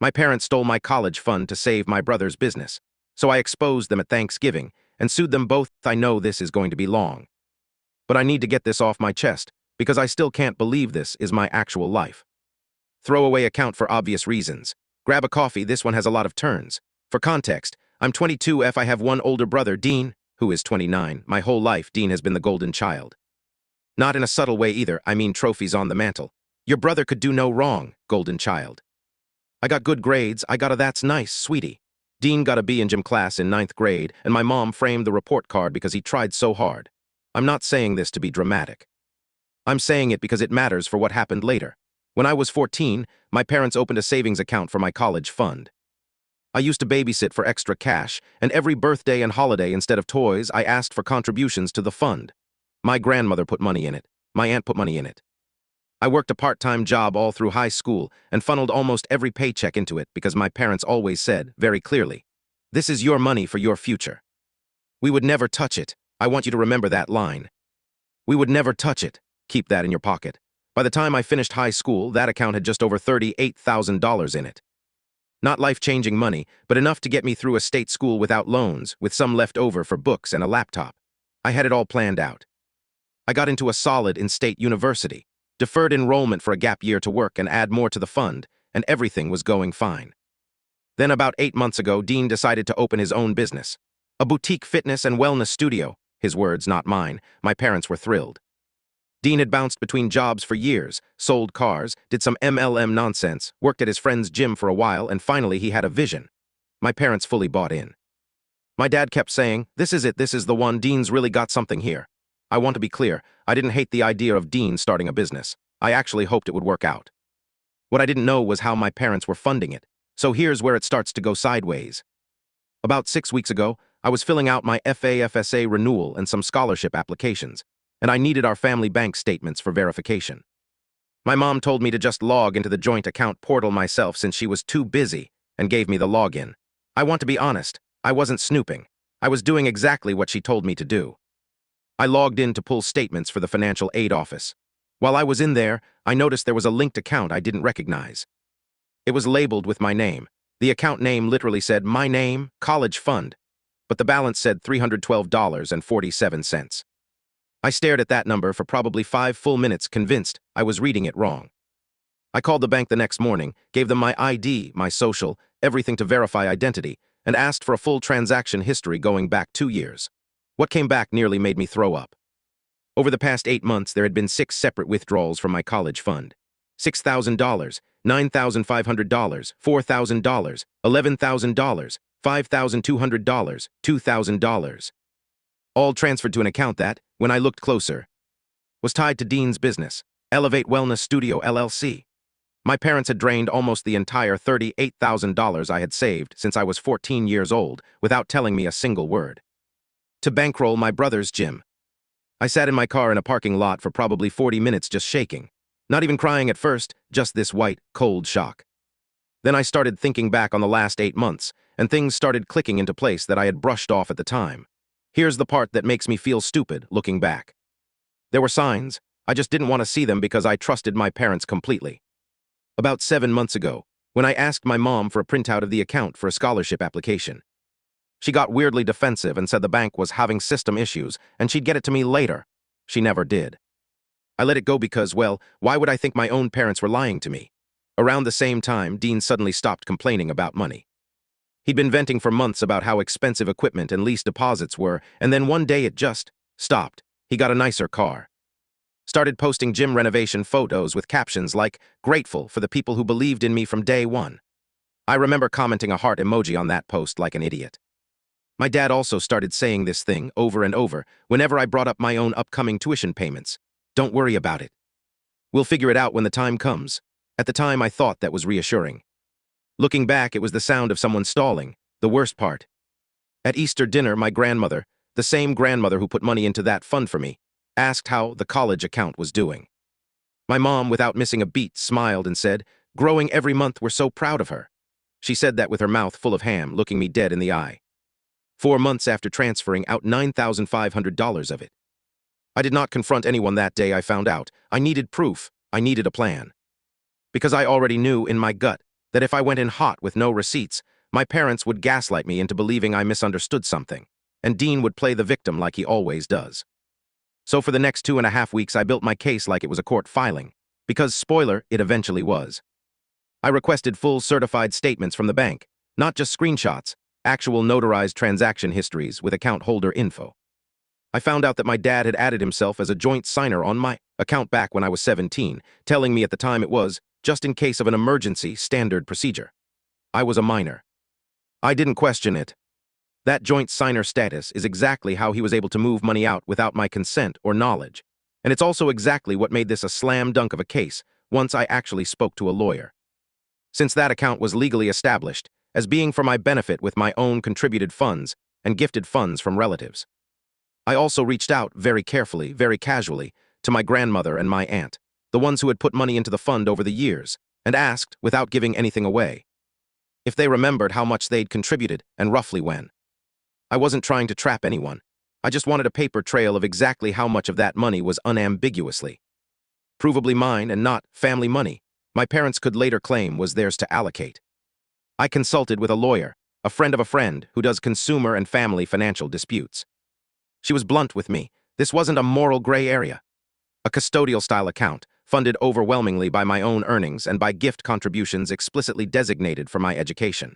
My parents stole my college fund to save my brother's business, so I exposed them at Thanksgiving and sued them both. I know this is going to be long, but I need to get this off my chest because I still can't believe this is my actual life. Throwaway account for obvious reasons. Grab a coffee, this one has a lot of turns. For context, I'm 22 F. I have one older brother, Dean, who is 29. My whole life, Dean has been the golden child. Not in a subtle way either, I mean trophies on the mantle. Your brother could do no wrong, golden child. I got good grades, I got a that's nice, sweetie. Dean got a B in gym class in 9th grade, and my mom framed the report card because he tried so hard. I'm not saying this to be dramatic. I'm saying it because it matters for what happened later. When I was 14, my parents opened a savings account for my college fund. I used to babysit for extra cash, and every birthday and holiday, instead of toys, I asked for contributions to the fund. My grandmother put money in it. My aunt put money in it. I worked a part-time job all through high school and funneled almost every paycheck into it because my parents always said, very clearly, "This is your money for your future. We would never touch it." I want you to remember that line. We would never touch it. Keep that in your pocket. By the time I finished high school, that account had just over $38,000 in it. Not life-changing money, but enough to get me through a state school without loans, with some left over for books and a laptop. I had it all planned out. I got into a solid in-state university, deferred enrollment for a gap year to work and add more to the fund, and everything was going fine. Then about 8 months ago, Dean decided to open his own business. A boutique fitness and wellness studio. His words, not mine. My parents were thrilled. Dean had bounced between jobs for years, sold cars, did some MLM nonsense, worked at his friend's gym for a while, and finally he had a vision. My parents fully bought in. My dad kept saying, "This is it, this is the one, Dean's really got something here." I want to be clear, I didn't hate the idea of Dean starting a business. I actually hoped it would work out. What I didn't know was how my parents were funding it, so here's where it starts to go sideways. About 6 weeks ago, I was filling out my FAFSA renewal and some scholarship applications, and I needed our family bank statements for verification. My mom told me to just log into the joint account portal myself since she was too busy, and gave me the login. I want to be honest, I wasn't snooping. I was doing exactly what she told me to do. I logged in to pull statements for the financial aid office. While I was in there, I noticed there was a linked account I didn't recognize. It was labeled with my name. The account name literally said, "My name, college fund," but the balance said $312.47. I stared at that number for probably 5 full minutes, convinced I was reading it wrong. I called the bank the next morning, gave them my ID, my social, everything to verify identity, and asked for a full transaction history going back 2 years. What came back nearly made me throw up. Over the past 8 months, there had been 6 separate withdrawals from my college fund. $6,000, $9,500, $4,000, $11,000, $5,200, $2,000. All transferred to an account that, when I looked closer, was tied to Dean's business, Elevate Wellness Studio LLC. My parents had drained almost the entire $38,000 I had saved since I was 14 years old without telling me a single word. To bankroll my brother's gym. I sat in my car in a parking lot for probably 40 minutes just shaking. Not even crying at first, just this white, cold shock. Then I started thinking back on the last 8 months, and things started clicking into place that I had brushed off at the time. Here's the part that makes me feel stupid looking back. There were signs, I just didn't want to see them because I trusted my parents completely. About 7 months ago, when I asked my mom for a printout of the account for a scholarship application, she got weirdly defensive and said the bank was having system issues and she'd get it to me later. She never did. I let it go because, well, why would I think my own parents were lying to me? Around the same time, Dean suddenly stopped complaining about money. He'd been venting for months about how expensive equipment and lease deposits were, and then one day it just stopped. He got a nicer car. Started posting gym renovation photos with captions like, "Grateful for the people who believed in me from day one." I remember commenting a heart emoji on that post like an idiot. My dad also started saying this thing over and over whenever I brought up my own upcoming tuition payments. "Don't worry about it. We'll figure it out when the time comes." At the time, I thought that was reassuring. Looking back, it was the sound of someone stalling, the worst part. At Easter dinner, my grandmother, the same grandmother who put money into that fund for me, asked how the college account was doing. My mom, without missing a beat, smiled and said, "Growing every month, we're so proud of her." She said that with her mouth full of ham, looking me dead in the eye. 4 months after transferring out $9,500 of it. I did not confront anyone that day. I found out. I needed proof. I needed a plan. Because I already knew in my gut That if I went in hot with no receipts, my parents would gaslight me into believing I misunderstood something, and Dean would play the victim like he always does. So for the next 2.5 weeks, I built my case like it was a court filing, because, spoiler, it eventually was. I requested full certified statements from the bank, not just screenshots, actual notarized transaction histories with account holder info. I found out that my dad had added himself as a joint signer on my account back when I was 17, telling me at the time it was, just in case of an emergency, standard procedure. I was a minor. I didn't question it. That joint signer status is exactly how he was able to move money out without my consent or knowledge. And it's also exactly what made this a slam dunk of a case once I actually spoke to a lawyer. Since that account was legally established as being for my benefit with my own contributed funds and gifted funds from relatives. I also reached out very carefully, very casually, to my grandmother and my aunt, the ones who had put money into the fund over the years, and asked, without giving anything away, if they remembered how much they'd contributed and roughly when. I wasn't trying to trap anyone. I just wanted a paper trail of exactly how much of that money was unambiguously provably mine and not family money my parents could later claim was theirs to allocate. I consulted with a lawyer, a friend of a friend, who does consumer and family financial disputes. She was blunt with me. This wasn't a moral gray area. A custodial-style account, funded overwhelmingly by my own earnings and by gift contributions explicitly designated for my education.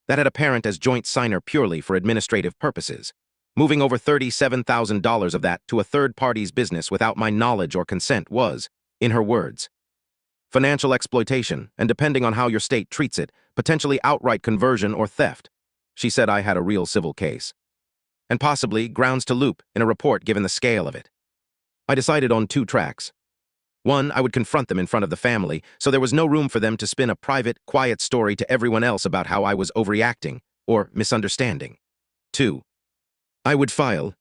That had a parent as joint signer purely for administrative purposes, moving over $37,000 of that to a third party's business without my knowledge or consent was, in her words, financial exploitation, and depending on how your state treats it, potentially outright conversion or theft. She said I had a real civil case. And possibly grounds to loop in a report given the scale of it. I decided on 2 tracks. 1, I would confront them in front of the family, so there was no room for them to spin a private, quiet story to everyone else about how I was overreacting or misunderstanding. 2, I would file.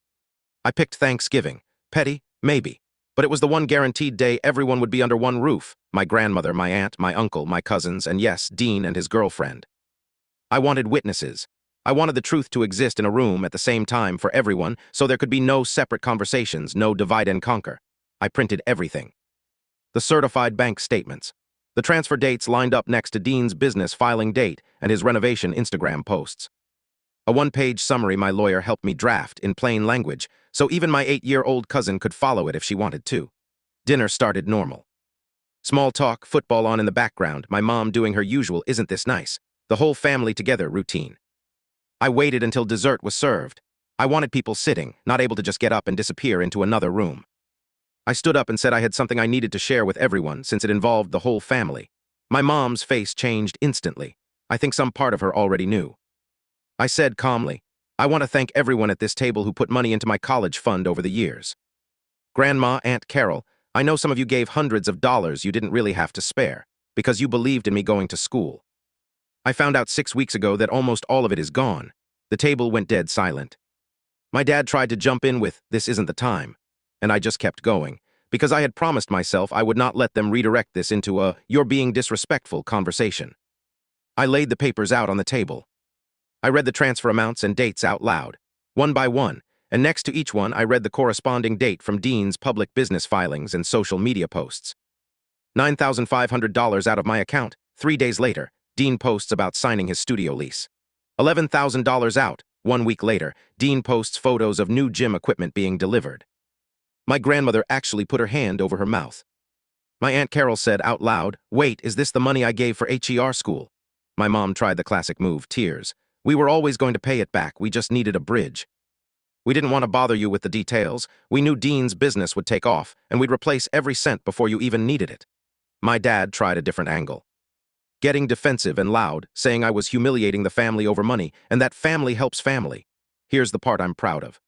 I picked Thanksgiving. Petty? Maybe. But it was the one guaranteed day everyone would be under one roof. My grandmother, my aunt, my uncle, my cousins, and yes, Dean and his girlfriend. I wanted witnesses. I wanted the truth to exist in a room at the same time for everyone, so there could be no separate conversations, no divide and conquer. I printed everything. The certified bank statements. The transfer dates lined up next to Dean's business filing date and his renovation Instagram posts. A 1-page summary my lawyer helped me draft in plain language, so even my 8-year-old cousin could follow it if she wanted to. Dinner started normal. Small talk, football on in the background, my mom doing her usual "isn't this nice?" The whole family together routine. I waited until dessert was served. I wanted people sitting, not able to just get up and disappear into another room. I stood up and said I had something I needed to share with everyone since it involved the whole family. My mom's face changed instantly. I think some part of her already knew. I said calmly, I want to thank everyone at this table who put money into my college fund over the years. Grandma, Aunt Carol, I know some of you gave hundreds of dollars you didn't really have to spare, because you believed in me going to school. I found out 6 weeks ago that almost all of it is gone. The table went dead silent. My dad tried to jump in with, "This isn't the time," and I just kept going, because I had promised myself I would not let them redirect this into a "you're being disrespectful" conversation. I laid the papers out on the table. I read the transfer amounts and dates out loud, one by one, and next to each one I read the corresponding date from Dean's public business filings and social media posts. $9,500 out of my account. 3 days later, Dean posts about signing his studio lease. $11,000 out. 1 week later, Dean posts photos of new gym equipment being delivered. My grandmother actually put her hand over her mouth. My Aunt Carol said out loud, "Wait, is this the money I gave for HER school?" My mom tried the classic move, tears. "We were always going to pay it back, we just needed a bridge. We didn't want to bother you with the details. We knew Dean's business would take off, and we'd replace every cent before you even needed it." My dad tried a different angle. Getting defensive and loud, saying I was humiliating the family over money, and that family helps family. Here's the part I'm proud of.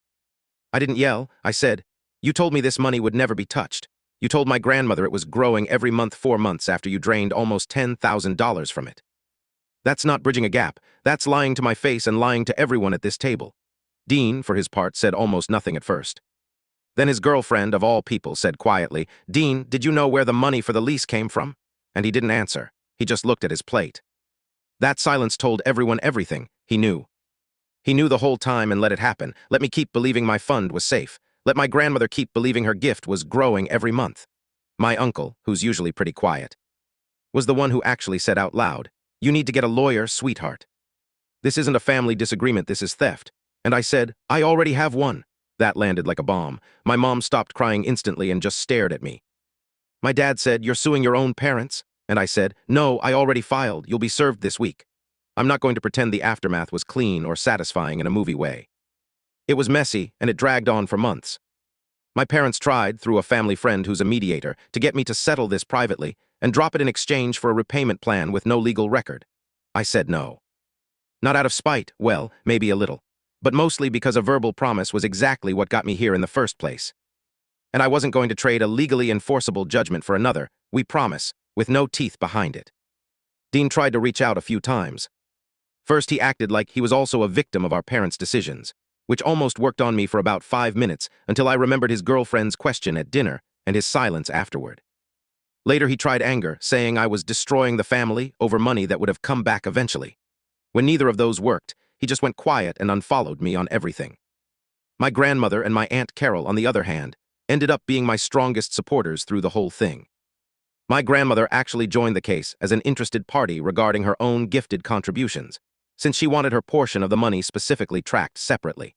I didn't yell, I said, "You told me this money would never be touched. You told my grandmother it was growing every month 4 months after you drained almost $10,000 from it. That's not bridging a gap, that's lying to my face and lying to everyone at this table." Dean, for his part, said almost nothing at first. Then his girlfriend, of all people, said quietly, "Dean, did you know where the money for the lease came from?" And he didn't answer. He just looked at his plate. That silence told everyone everything. He knew. He knew the whole time and let it happen. Let me keep believing my fund was safe. Let my grandmother keep believing her gift was growing every month. My uncle, who's usually pretty quiet, was the one who actually said out loud, "You need to get a lawyer, sweetheart. This isn't a family disagreement, this is theft." And I said, "I already have one." That landed like a bomb. My mom stopped crying instantly and just stared at me. My dad said, "You're suing your own parents?" And I said, "No, I already filed. You'll be served this week." I'm not going to pretend the aftermath was clean or satisfying in a movie way. It was messy, and it dragged on for months. My parents tried, through a family friend who's a mediator, to get me to settle this privately and drop it in exchange for a repayment plan with no legal record. I said no. Not out of spite, well, maybe a little, but mostly because a verbal promise was exactly what got me here in the first place. And I wasn't going to trade a legally enforceable judgment for another, we promise, with no teeth behind it. Dean tried to reach out a few times. First, he acted like he was also a victim of our parents' decisions, which almost worked on me for about 5 minutes until I remembered his girlfriend's question at dinner and his silence afterward. Later, he tried anger, saying I was destroying the family over money that would have come back eventually. When neither of those worked, he just went quiet and unfollowed me on everything. My grandmother and my Aunt Carol, on the other hand, ended up being my strongest supporters through the whole thing. My grandmother actually joined the case as an interested party regarding her own gifted contributions, since she wanted her portion of the money specifically tracked separately.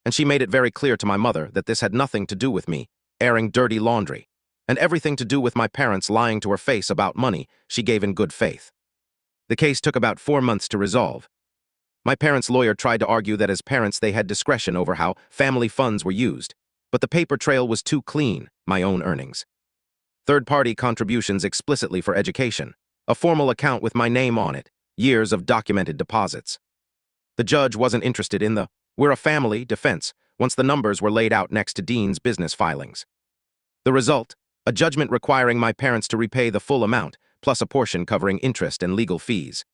And she made it very clear to my mother that this had nothing to do with me airing dirty laundry, and everything to do with my parents lying to her face about money she gave in good faith. The case took about 4 months to resolve. My parents' lawyer tried to argue that as parents they had discretion over how family funds were used, but the paper trail was too clean, my own earnings. Third-party contributions explicitly for education, a formal account with my name on it, years of documented deposits. The judge wasn't interested in the "we're a family" defense once the numbers were laid out next to Dean's business filings. The result? A judgment requiring my parents to repay the full amount, plus a portion covering interest and legal fees.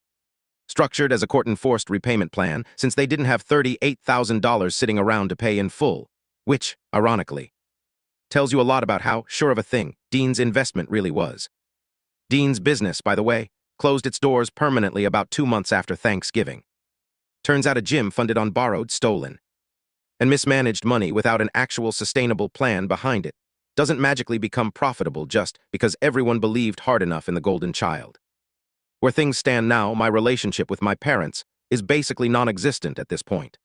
Structured as a court-enforced repayment plan, since they didn't have $38,000 sitting around to pay in full, which, ironically, tells you a lot about how sure of a thing Dean's investment really was. Dean's business, by the way, closed its doors permanently about 2 months after Thanksgiving. Turns out a gym funded on borrowed, stolen, and mismanaged money without an actual sustainable plan behind it doesn't magically become profitable just because everyone believed hard enough in the golden child. Where things stand now, my relationship with my parents is basically non-existent at this point.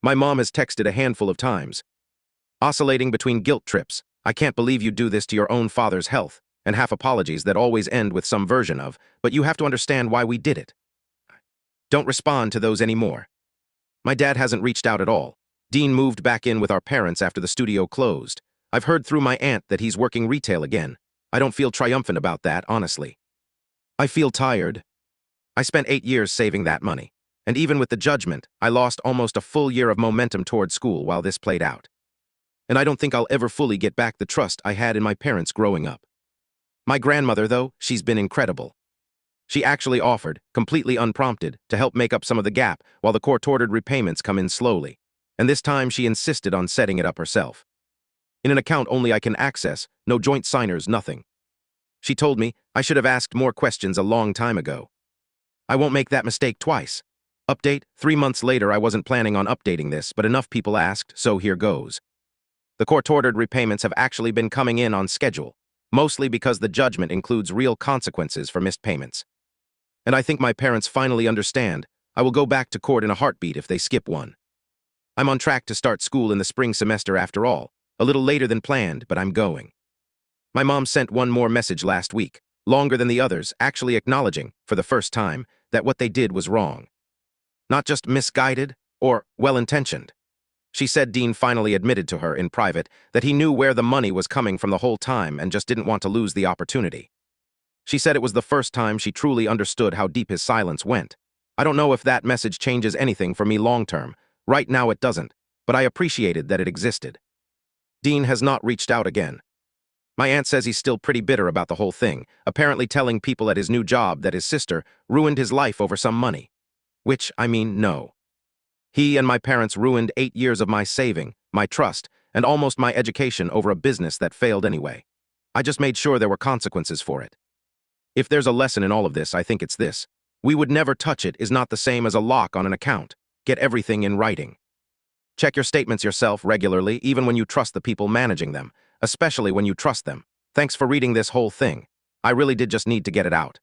My mom has texted a handful of times, oscillating between guilt trips, "I can't believe you do this to your own father's health," and half apologies that always end with some version of, "But you have to understand why we did it." Don't respond to those anymore. My dad hasn't reached out at all. Dean moved back in with our parents after the studio closed. I've heard through my aunt that he's working retail again. I don't feel triumphant about that, honestly. I feel tired. I spent 8 years saving that money, and even with the judgment, I lost almost a full year of momentum toward school while this played out. And I don't think I'll ever fully get back the trust I had in my parents growing up. My grandmother, though, she's been incredible. She actually offered, completely unprompted, to help make up some of the gap while the court-ordered repayments come in slowly, and this time she insisted on setting it up herself. In an account only I can access, no joint signers, nothing. She told me I should have asked more questions a long time ago. I won't make that mistake twice. Update: 3 months later. I wasn't planning on updating this, but enough people asked, so here goes. The court-ordered repayments have actually been coming in on schedule, mostly because the judgment includes real consequences for missed payments. And I think my parents finally understand. I will go back to court in a heartbeat if they skip one. I'm on track to start school in the spring semester after all, a little later than planned, but I'm going. My mom sent one more message last week, longer than the others, actually acknowledging, for the first time, that what they did was wrong. Not just misguided or well-intentioned. She said Dean finally admitted to her in private that he knew where the money was coming from the whole time and just didn't want to lose the opportunity. She said it was the first time she truly understood how deep his silence went. I don't know if that message changes anything for me long-term. Right now it doesn't, but I appreciated that it existed. Dean has not reached out again. My aunt says he's still pretty bitter about the whole thing, apparently telling people at his new job that his sister ruined his life over some money. Which, I mean, no. He and my parents ruined 8 years of my saving, my trust, and almost my education over a business that failed anyway. I just made sure there were consequences for it. If there's a lesson in all of this, I think it's this. "We would never touch it" is not the same as a lock on an account. Get everything in writing. Check your statements yourself regularly, even when you trust the people managing them, especially when you trust them. Thanks for reading this whole thing. I really did just need to get it out.